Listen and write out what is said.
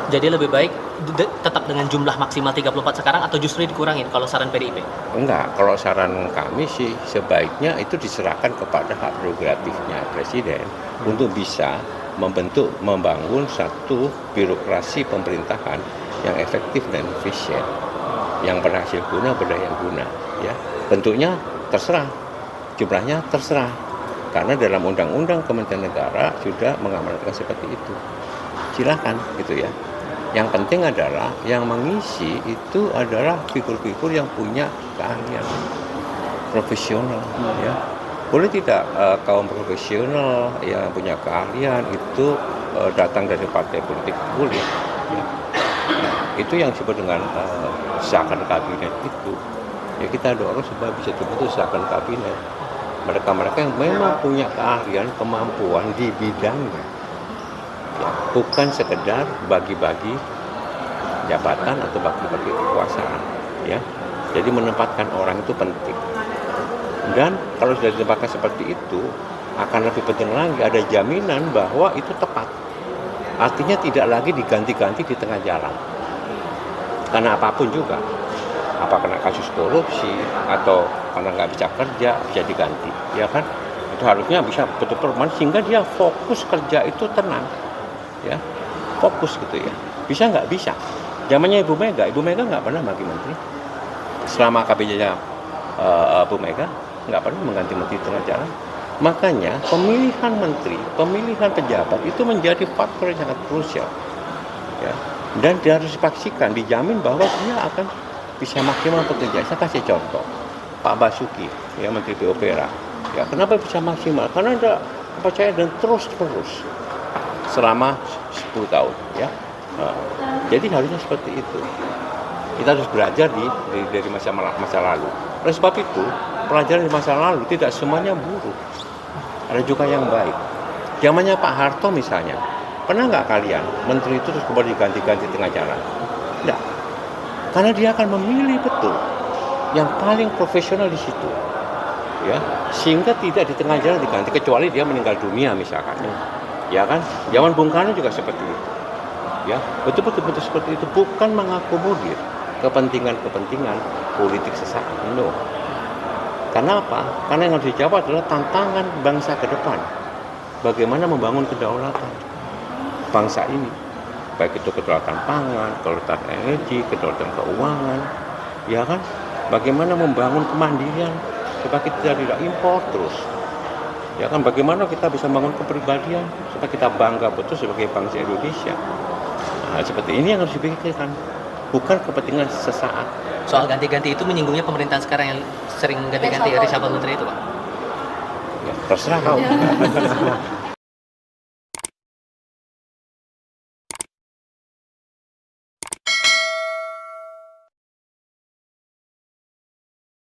Jadi lebih baik tetap dengan jumlah maksimal 34 sekarang atau justru dikurangin kalau saran PDIP? Enggak, kalau saran kami sih sebaiknya itu diserahkan kepada hak prerogatifnya Presiden untuk bisa membangun satu birokrasi pemerintahan yang efektif dan efisien, yang berhasil guna, berdaya guna. Ya, bentuknya terserah, jumlahnya terserah, karena dalam Undang-Undang Kementerian Negara sudah mengamanatkan seperti itu. Silakan, gitu ya. Yang penting adalah yang mengisi itu adalah figur-figur yang punya keahlian profesional, ya. Boleh tidak kaum profesional yang punya keahlian itu datang dari partai politik? Boleh, ya. Itu yang disebut dengan seakan kabinet itu. Ya, kita dorong supaya bisa dibentuk seakan kabinet. Mereka-mereka yang memang punya keahlian, kemampuan di bidangnya. Ya, bukan sekedar bagi-bagi jabatan atau bagi-bagi kekuasaan, ya. Jadi menempatkan orang itu penting. Dan kalau sudah ditempatkan seperti itu, akan lebih penting lagi ada jaminan bahwa itu tepat. Artinya tidak lagi diganti-ganti di tengah jalan. Karena apapun juga, apa kena kasus korupsi atau karena nggak bisa kerja bisa diganti, ya kan? Itu harusnya bisa betul-betul sehingga dia fokus kerja itu tenang. Ya, fokus gitu ya. Bisa nggak? Bisa. Zamannya Ibu Mega nggak pernah bagi menteri. Selama kabinetnya Bu Mega nggak pernah mengganti menteri tengah jalan. Makanya pemilihan menteri, pemilihan pejabat itu menjadi faktor yang sangat krusial. Ya. Dan dia harus dipastikan, dijamin bahwa dia akan bisa maksimal bekerja. Saya kasih contoh, Pak Basuki, ya Menteri PUPR. Ya, kenapa bisa maksimal? Karena ada kepercayaan dan terus-menerus selama 10 tahun, ya. Jadi harusnya seperti itu. Kita harus belajar dari masa lalu. Oleh sebab itu, pelajaran di masa lalu tidak semuanya buruk. Ada juga yang baik. Zamannya Pak Harto misalnya, pernah nggak kalian menteri itu terus kembali diganti-ganti tengah jalan? Tidak. Karena dia akan memilih betul yang paling profesional di situ. Ya, sehingga tidak di tengah jalan diganti, kecuali dia meninggal dunia misalkan. Ya kan, zaman Bung Karno juga seperti itu. Ya, betul-betul seperti itu, bukan mengakomodir kepentingan politik sesaat. No. Karena apa? Karena yang harus dijawab adalah tantangan bangsa ke depan. Bagaimana membangun kedaulatan bangsa ini, baik itu kedaulatan pangan, kedaulatan energi, kedaulatan keuangan, ya kan? Bagaimana membangun kemandirian supaya kita tidak impor terus. Ya kan, bagaimana kita bisa membangun kepribadian supaya kita bangga betul sebagai bangsa Indonesia. Nah, seperti ini yang harus dipikirkan, bukan kepentingan sesaat. Soal ganti-ganti itu menyinggungnya pemerintahan sekarang yang sering ganti-ganti reshuffle menteri itu, Pak? Ya, terserah kau.